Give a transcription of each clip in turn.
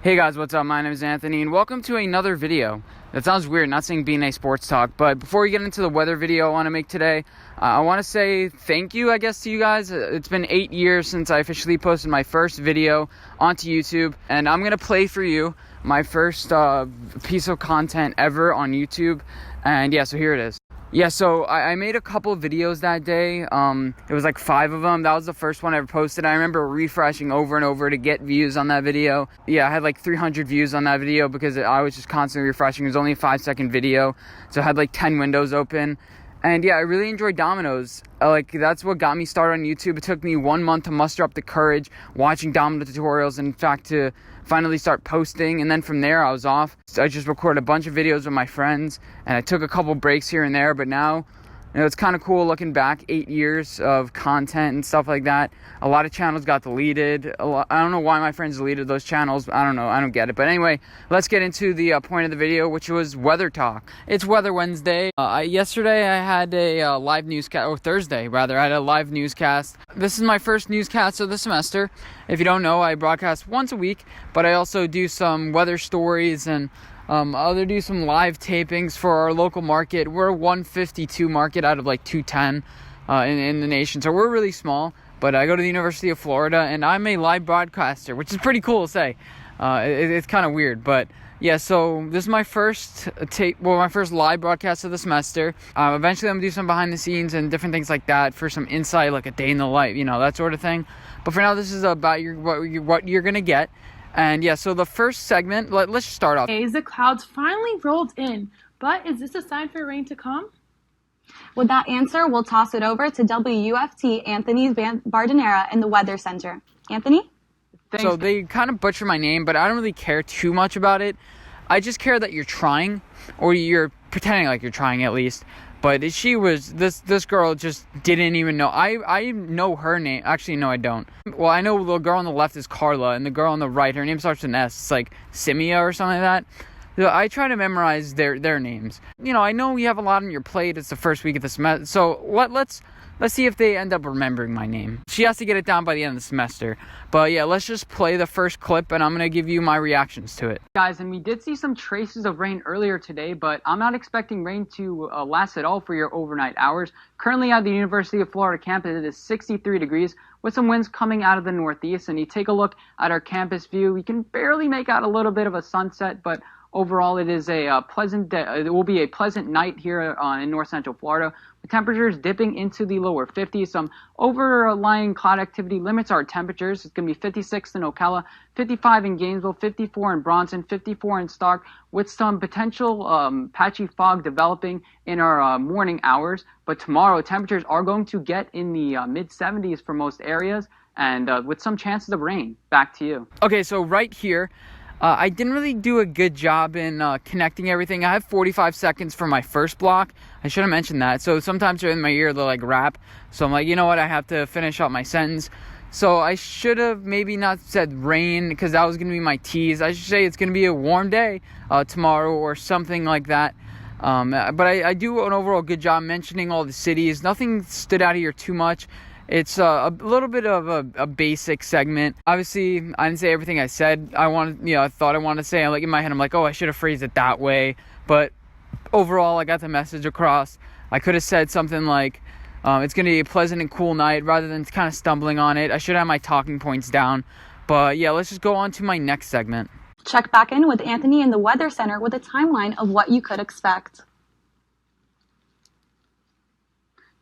Hey guys, what's up? My name is Anthony and welcome to another video. That sounds weird, not saying BNA Sports Talk, but before we get into the weather video I want to make today, I want to say thank you, I guess, to you guys. It's been 8 years since I officially posted my first video onto YouTube, and I'm going to play for you my first piece of content ever on YouTube, and yeah, so here it is. Yeah, so I made a couple of videos that day. It was like 5 of them. That was the first one I ever posted. I remember refreshing over and over to get views on that video. Yeah, I had like 300 views on that video because I was just constantly refreshing. It was only a 5-second video, so I had like 10 windows open. And yeah, I really enjoyed dominoes. Like, that's what got me started on YouTube. It took me 1 month to muster up the courage watching domino tutorials, and in fact to finally start posting. And then from there I was off. So I just recorded a bunch of videos with my friends, and I took a couple breaks here and there, but now, you know, it's kind of cool looking back. 8 years of content and stuff like that. A lot of channels got deleted. I don't know why my friends deleted those channels. I don't know. I don't get it. But anyway, let's get into the point of the video, which was weather talk. It's Weather Wednesday. Yesterday I had a live newscast, or Thursday rather, I had a live newscast. This is my first newscast of the semester. If you don't know, I broadcast once a week, but I also do some weather stories and I'll do some live tapings for our local market. We're a 152 market out of like 210 in the nation, so we're really small. But I go to the University of Florida, and I'm a live broadcaster, which is pretty cool to say. It's kind of weird, but yeah. So this is my first my first live broadcast of the semester. Eventually, I'm gonna do some behind the scenes and different things like that for some insight, like a day in the life, you know, that sort of thing. But for now, this is about what you're gonna get. And yeah, so the first segment, let's just start off. The clouds finally rolled in, but is this a sign for rain to come? With that answer, we'll toss it over to WUFT Anthony Bardenera in the Weather Center. Anthony? Thanks. So they kind of butcher my name, but I don't really care too much about it. I just care that you're trying, or you're pretending like you're trying at least. But this girl just didn't even know. I know her name. Actually, no, I don't. Well, I know the girl on the left is Carla, and the girl on the right, her name starts with an S. It's like Simia or something like that. So I try to memorize their names. You know, I know you have a lot on your plate. It's the first week of the semester. So let's see if they end up remembering my name. She has to get it down by the end of the semester. But yeah, let's just play the first clip, and I'm going to give you my reactions to it. Guys, and we did see some traces of rain earlier today, but I'm not expecting rain to last at all for your overnight hours. Currently at the University of Florida campus, it is 63 degrees with some winds coming out of the northeast. And you take a look at our campus view, we can barely make out a little bit of a sunset, but overall, it is a pleasant day. It will be a pleasant night here in north central Florida, with temperatures dipping into the lower 50s. Some overlying cloud activity limits our temperatures. It's going to be 56 in Ocala, 55 in Gainesville, 54 in Bronson, 54 in Stark, with some potential patchy fog developing in our morning hours. But tomorrow, temperatures are going to get in the mid-70s for most areas, and with some chances of rain. Back to you. Okay, so right here, I didn't really do a good job in connecting everything. I have 45 seconds for my first block. I should have mentioned that. So sometimes in my ear they'll like rap. So I'm like, you know what? I have to finish out my sentence. So I should have maybe not said rain, because that was going to be my tease. I should say it's going to be a warm day tomorrow or something like that. But I do an overall good job mentioning all the cities. Nothing stood out here too much. It's a little bit of a basic segment. Obviously, I didn't say everything I said. I thought I wanted to say. Like in my head, I'm like, oh, I should have phrased it that way. But overall, I got the message across. I could have said something like, it's going to be a pleasant and cool night, rather than kind of stumbling on it. I should have my talking points down. But yeah, let's just go on to my next segment. Check back in with Anthony in the Weather Center with a timeline of what you could expect.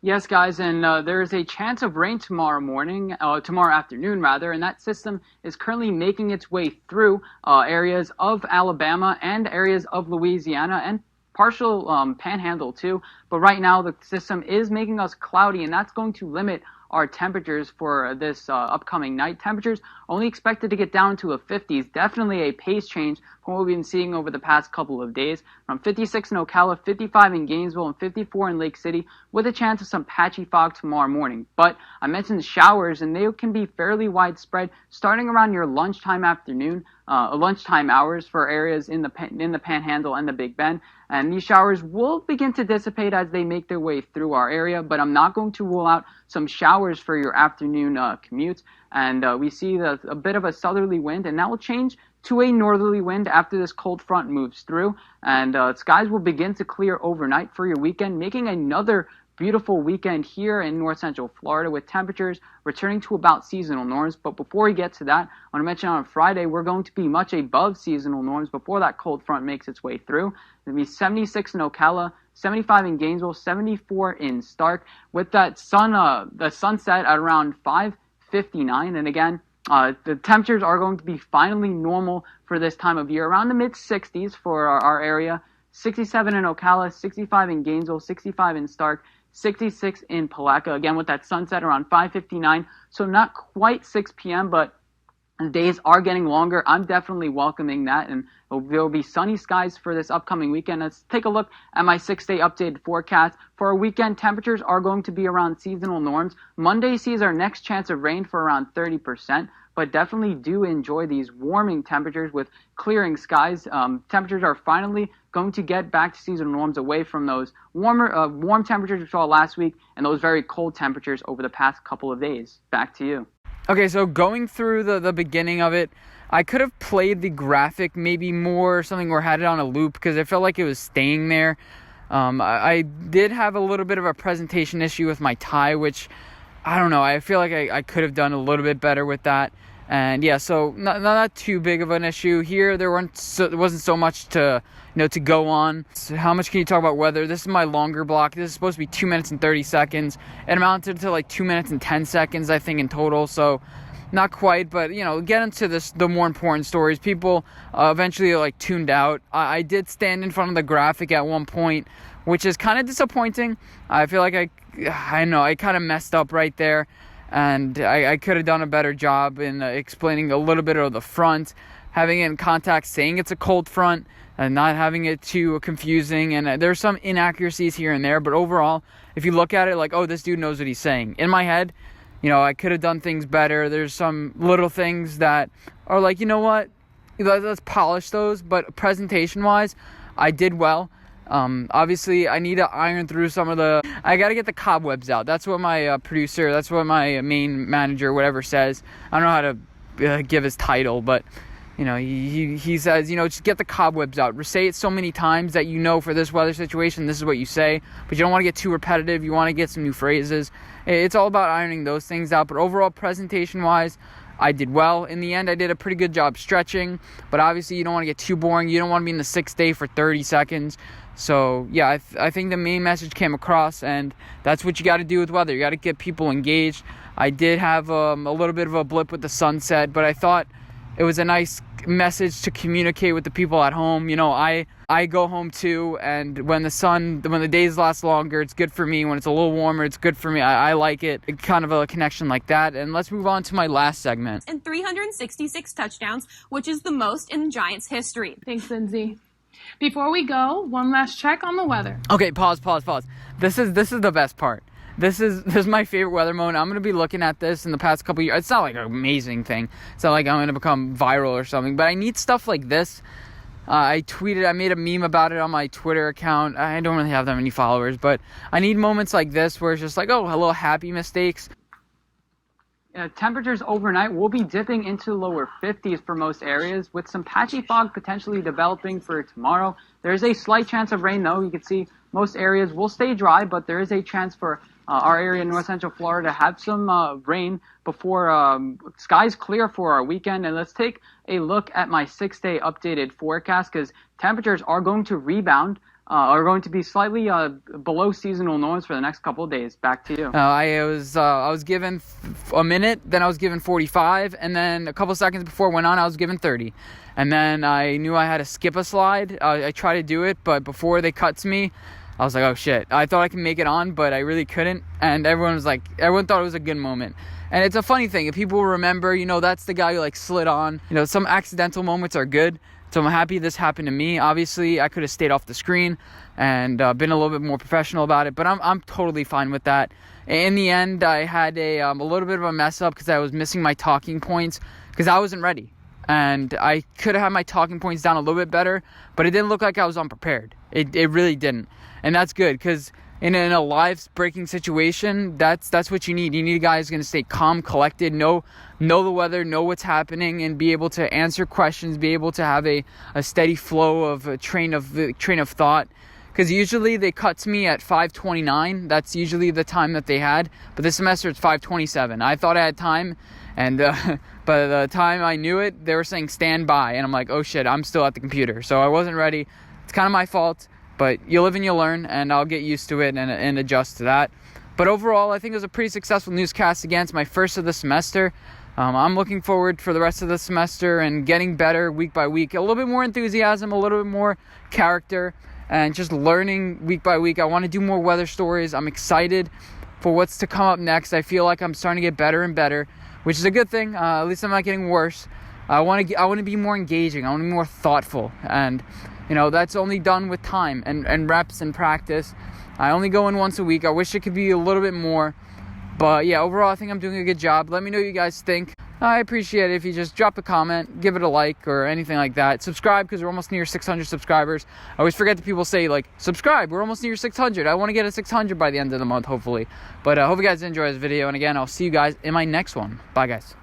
Yes, guys, and there is a chance of rain tomorrow afternoon, and that system is currently making its way through areas of Alabama and areas of Louisiana and partial panhandle too. But right now the system is making us cloudy, and that's going to limit our temperatures for this upcoming night. Temperatures only expected to get down to the 50s. Definitely a pace change from what we've been seeing over the past couple of days. From 56 in Ocala, 55 in Gainesville, and 54 in Lake City, with a chance of some patchy fog tomorrow morning. But I mentioned showers, and they can be fairly widespread starting around your lunchtime afternoon. lunchtime hours for areas in the Panhandle and the Big Bend. And these showers will begin to dissipate as they make their way through our area, but I'm not going to rule out some showers for your afternoon commutes. And we see a bit of a southerly wind, and that will change to a northerly wind after this cold front moves through. And skies will begin to clear overnight for your weekend, making another beautiful weekend here in north central Florida with temperatures returning to about seasonal norms. But before we get to that, I want to mention on Friday we're going to be much above seasonal norms before that cold front makes its way through. It'll be 76 in Ocala, 75 in Gainesville, 74 in Stark, with that the sunset at around 5:59. And again, the temperatures are going to be finally normal for this time of year, around the mid-60s for our area. 67 in Ocala, 65 in Gainesville, 65 in Stark, 66 in Palatka, again with that sunset around 5:59, so not quite 6 p.m., but the days are getting longer. I'm definitely welcoming that, and there will be sunny skies for this upcoming weekend. Let's take a look at my 6-day updated forecast. For our weekend, temperatures are going to be around seasonal norms. Monday sees our next chance of rain for around 30%, but definitely do enjoy these warming temperatures with clearing skies. Temperatures are finally going to get back to seasonal norms, away from those warm temperatures we saw last week and those very cold temperatures over the past couple of days. Back to you. Okay, so going through the beginning of it, I could have played the graphic maybe more or something, or had it on a loop, because I felt like it was staying there. I did have a little bit of a presentation issue with my tie, which, I don't know, I feel like I could have done a little bit better with that. And yeah, so not too big of an issue here. There wasn't so much to go on. So how much can you talk about weather? This is my longer block. This is supposed to be 2 minutes and 30 seconds. It amounted to like 2 minutes and 10 seconds, I think, in total. So not quite, but get into the more important stories. People eventually like tuned out. I did stand in front of the graphic at one point, which is kind of disappointing. I feel like I kind of messed up right there. And I could have done a better job in explaining a little bit of the front, having it in context, saying it's a cold front, and not having it too confusing. And there's some inaccuracies here and there, but overall, if you look at it like, oh, this dude knows what he's saying. In my head, I could have done things better. There's some little things that are like, what, let's polish those. But presentation-wise, I did well. Obviously, I need to iron through I got to get the cobwebs out. That's what my producer, that's what my main manager, whatever, says. I don't know how to give his title, but, he says, just get the cobwebs out. Say it so many times that for this weather situation, this is what you say, but you don't want to get too repetitive. You want to get some new phrases. It's all about ironing those things out, but overall, presentation-wise, I did well. In the end, I did a pretty good job stretching, but obviously you don't want to get too boring. You don't want to be in the 6th day for 30 seconds. So, yeah, I think the main message came across, and that's what you got to do with weather. You got to get people engaged. I did have a little bit of a blip with the sunset, but I thought it was a nice message to communicate with the people at home. I go home too, and when the days last longer, it's good for me. When it's a little warmer, it's good for me. I like it. Kind of a connection like that. And let's move on to my last segment. And 366 touchdowns, which is the most in the Giants' history. Thanks, Lindsay. Before we go, one last check on the weather. Okay, pause. This is the best part. This is my favorite weather moment. I'm going to be looking at this in the past couple years. It's not like an amazing thing. It's not like I'm going to become viral or something, but I need stuff like this. I made a meme about it on my Twitter account. I don't really have that many followers, but I need moments like this where it's just like, oh, a little happy mistakes. Temperatures overnight will be dipping into the lower 50s for most areas, with some patchy fog potentially developing for tomorrow. There is a slight chance of rain, though. You can see most areas will stay dry, but there is a chance for our area in north central Florida to have some rain before skies clear for our weekend. And let's take a look at my 6-day updated forecast, because temperatures are going to rebound. Are going to be slightly below seasonal norms for the next couple of days. Back to you. I was given a minute, then I was given 45, and then a couple seconds before it went on, I was given 30. And then I knew I had to skip a slide. I tried to do it, but before they cut to me, I was like, oh shit. I thought I could make it on, but I really couldn't. And everyone thought it was a good moment. And it's a funny thing. If people remember, that's the guy who slid on. Some accidental moments are good. So I'm happy this happened to me. Obviously, I could have stayed off the screen and been a little bit more professional about it, but I'm totally fine with that. In the end, I had a little bit of a mess up because I was missing my talking points because I wasn't ready. and I could have had my talking points down a little bit better, but it didn't look like I was unprepared. It really didn't, and that's good, because in a live breaking situation, that's what you need. You need a guy who's going to stay calm, collected, know the weather, know what's happening, and be able to answer questions, be able to have a steady flow of a train of thought. Because usually they cut to me at 5:29. That's usually the time that they had. But this semester it's 5:27. I thought I had time, and by the time I knew it, they were saying stand by, and I'm like, oh shit, I'm still at the computer. So I wasn't ready. It's kind of my fault. But you live and you learn, and I'll get used to it and adjust to that. But overall, I think it was a pretty successful newscast. Again, it's my first of the semester. I'm looking forward for the rest of the semester and getting better week by week. A little bit more enthusiasm, a little bit more character, and just learning week by week. I want to do more weather stories. I'm excited for what's to come up next. I feel like I'm starting to get better and better, which is a good thing. At least I'm not getting worse. I want to be more engaging. I want to be more thoughtful, and that's only done with time and reps and practice. I only go in once a week. I wish it could be a little bit more. But yeah, overall, I think I'm doing a good job. Let me know what you guys think. I appreciate it if you just drop a comment, give it a like, or anything like that. Subscribe, because we're almost near 600 subscribers. I always forget that people say, subscribe. We're almost near 600. I want to get a 600 by the end of the month, hopefully. But I hope you guys enjoy this video. And again, I'll see you guys in my next one. Bye, guys.